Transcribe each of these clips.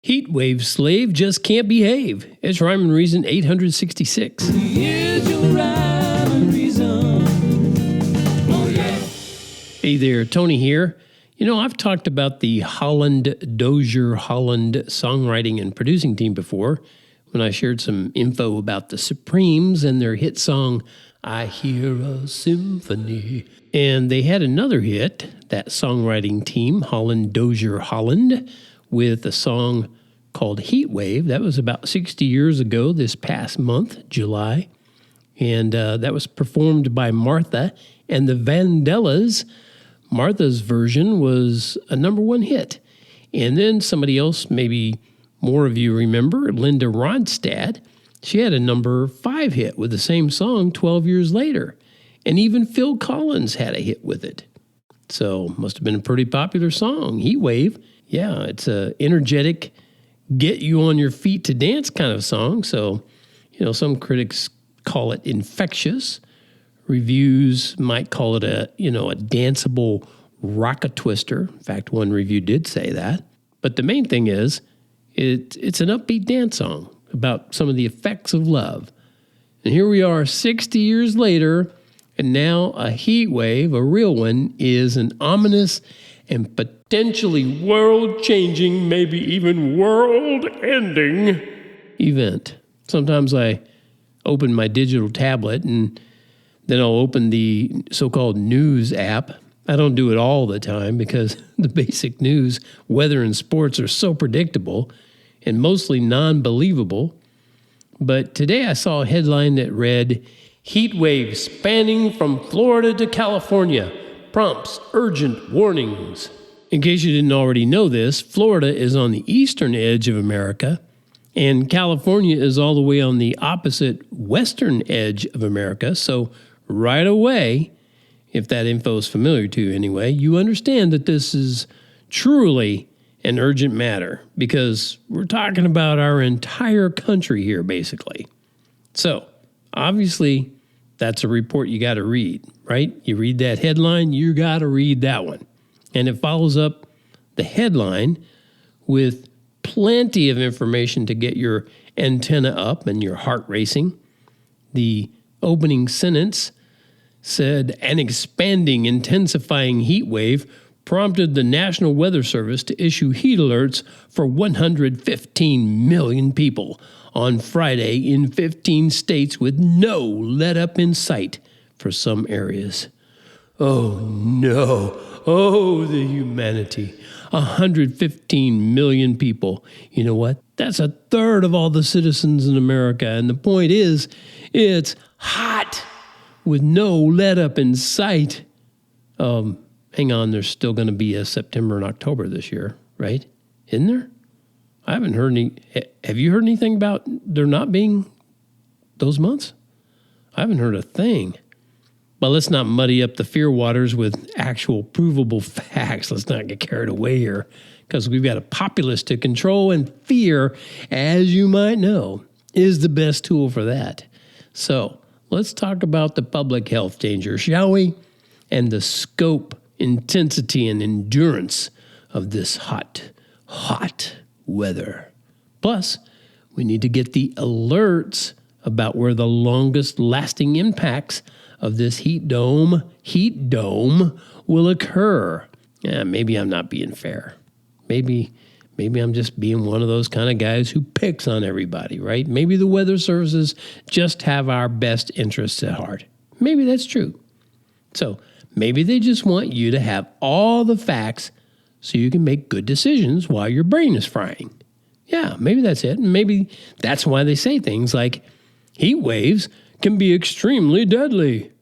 Heat wave slave just can't behave. It's Rhyme and Reason 866. Here's your rhyme and reason. Oh, yeah. Hey there, Tony here. You know, I've talked about the Dozier Holland songwriting and producing team before when I shared some info about the Supremes and their hit song, I Hear a Symphony. And they had another hit, that songwriting team, Dozier Holland, with a song called Heat Wave. That was about 60 years ago this past month, July. And that was performed by Martha and the Vandellas. Martha's version was a number one hit. And then somebody else, maybe more of you remember, Linda Ronstadt, she had a number 5 hit with the same song 12 years later. And even Phil Collins had a hit with it. So must have been a pretty popular song, Heat Wave. Yeah, it's a energetic, get you on your feet to dance kind of song. So, you know, some critics call it infectious. Reviews might call it a danceable rock-a-twister. In fact, one review did say that. But the main thing is, it's an upbeat dance song about some of the effects of love. And here we are 60 years later, and now a heat wave, a real one, is an ominous and potentially world-changing, maybe even world-ending event. Sometimes I open my digital tablet and then I'll open the so-called news app. I don't do it all the time because the basic news, weather, and sports are so predictable and mostly non-believable. But today I saw a headline that read, Heat wave spanning from Florida to California prompts urgent warnings. In case you didn't already know this, Florida is on the eastern edge of America, and California is all the way on the opposite western edge of America. So right away, if that info is familiar to you anyway, you understand that this is truly an urgent matter because we're talking about our entire country here, basically. So obviously, that's a report you got to read, right? You read that headline, you got to read that one. And it follows up the headline with plenty of information to get your antenna up and your heart racing. The opening sentence said, an expanding, intensifying heat wave prompted the National Weather Service to issue heat alerts for 115 million people on Friday in 15 states with no let-up in sight for some areas. Oh, no. Oh, the humanity. 115 million people. You know what? That's a third of all the citizens in America. And the point is, it's hot with no let-up in sight. Hang on, there's still going to be a September and October this year, right? Isn't there? I haven't heard any. Have you heard anything about there not being those months? I haven't heard a thing. But let's not muddy up the fear waters with actual provable facts. Let's not get carried away here because we've got a populace to control, and fear, as you might know, is the best tool for that. So let's talk about the public health danger, shall we? And the scope, intensity, and endurance of this hot weather. Plus, we need to get the alerts about where the longest lasting impacts of this heat dome will occur. Yeah, maybe I'm not being fair. Maybe I'm just being one of those kind of guys who picks on everybody, right? Maybe the weather services just have our best interests at heart. Maybe that's true. So maybe they just want you to have all the facts so you can make good decisions while your brain is frying. Yeah, maybe that's it. Maybe that's why they say things like heat waves can be extremely deadly,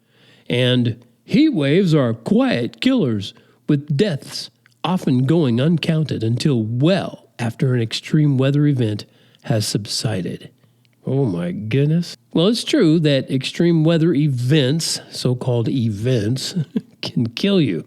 and heat waves are quiet killers with deaths often going uncounted until well after an extreme weather event has subsided. Oh my goodness. Well, it's true that extreme weather events, so-called events, can kill you.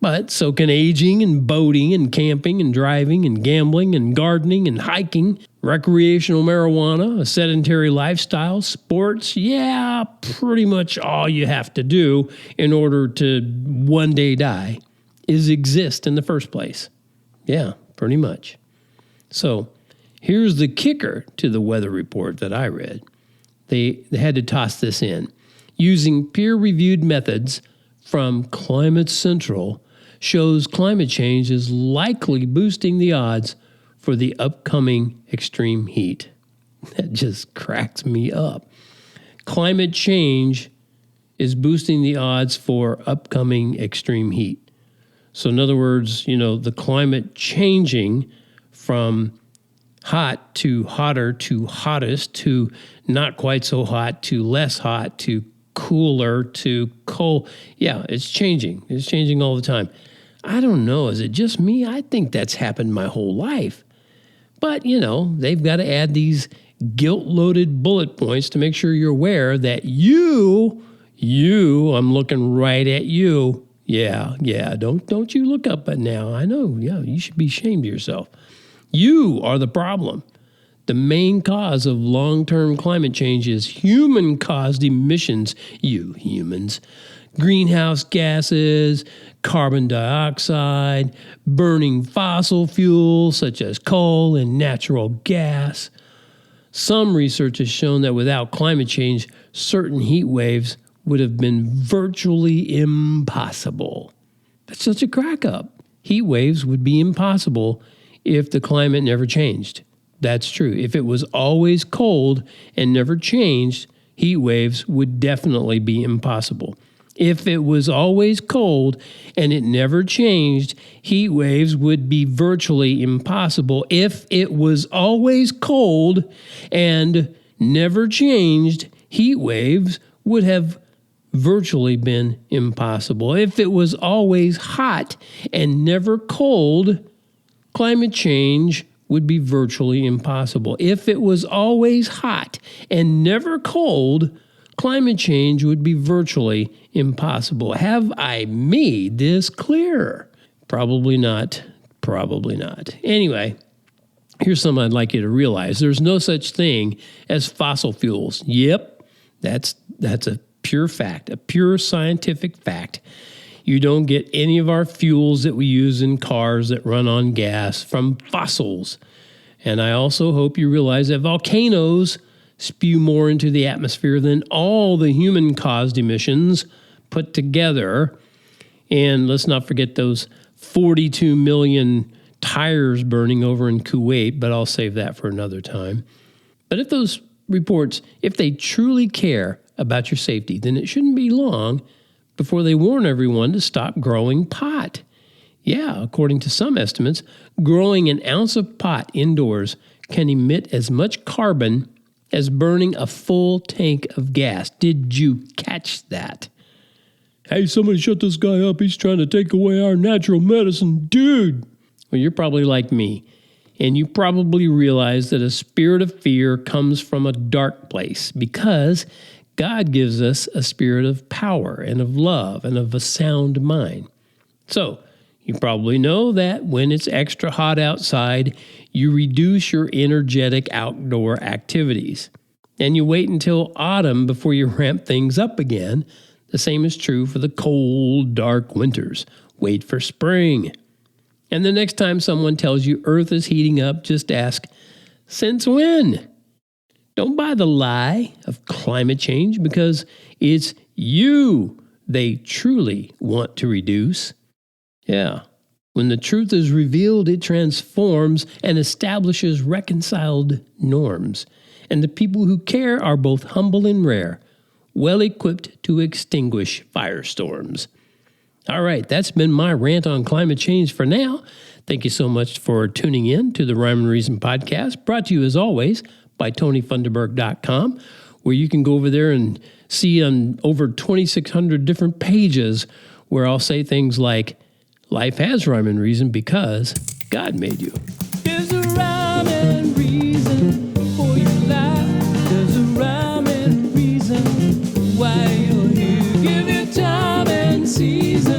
But so can aging and boating and camping and driving and gambling and gardening and hiking, recreational marijuana, a sedentary lifestyle, sports. Yeah, pretty much all you have to do in order to one day die is exist in the first place. Yeah, pretty much. So here's the kicker to the weather report that I read. They had to toss this in. Using peer-reviewed methods from Climate Central shows climate change is likely boosting the odds for the upcoming extreme heat. That just cracks me up. Climate change is boosting the odds for upcoming extreme heat. So in other words, the climate changing from hot to hotter to hottest to not quite so hot to less hot to cooler to cold. Yeah, it's changing. It's changing all the time. I don't know. Is it just me? I think that's happened my whole life. But, they've got to add these guilt-loaded bullet points to make sure you're aware that you, I'm looking right at you. Yeah, don't you look up at now. I know, you should be ashamed of yourself. You are the problem. The main cause of long-term climate change is human-caused emissions, you humans. Greenhouse gases, carbon dioxide, burning fossil fuels such as coal and natural gas. Some research has shown that without climate change, certain heat waves would have been virtually impossible. That's such a crack up. Heat waves would be impossible if the climate never changed. That's true. If it was always cold and never changed, heat waves would definitely be impossible. If it was always cold and it never changed, heat waves would be virtually impossible. If it was always cold and never changed, heat waves would have virtually been impossible. If it was always hot and never cold, climate change would be virtually impossible. If it was always hot and never cold, climate change would be virtually impossible. Have I made this clear? Probably not. Probably not. Anyway, here's something I'd like you to realize. There's no such thing as fossil fuels. Yep, that's a pure fact, a pure scientific fact. You don't get any of our fuels that we use in cars that run on gas from fossils. And I also hope you realize that volcanoes spew more into the atmosphere than all the human-caused emissions put together. And let's not forget those 42 million tires burning over in Kuwait, but I'll save that for another time. But if those reports, if they truly care about your safety, then it shouldn't be long before they warn everyone to stop growing pot. Yeah, according to some estimates, growing an ounce of pot indoors can emit as much carbon as burning a full tank of gas. Did you catch that? Hey, somebody shut this guy up. He's trying to take away our natural medicine. Dude! Well, you're probably like me, and you probably realize that a spirit of fear comes from a dark place because God gives us a spirit of power and of love and of a sound mind. So, you probably know that when it's extra hot outside, you reduce your energetic outdoor activities. And you wait until autumn before you ramp things up again. The same is true for the cold, dark winters. Wait for spring. And the next time someone tells you Earth is heating up, just ask, since when? Don't buy the lie of climate change because it's you they truly want to reduce. Yeah. When the truth is revealed, it transforms and establishes reconciled norms. And the people who care are both humble and rare, well equipped to extinguish firestorms. All right, that's been my rant on climate change for now. Thank you so much for tuning in to the Rhyme and Reason podcast, brought to you as always by TonyFunderburk.com, where you can go over there and see on over 2,600 different pages where I'll say things like, life has rhyme and reason because God made you. There's a rhyme and reason for your life. There's a rhyme and reason why you're here. Give your time and season.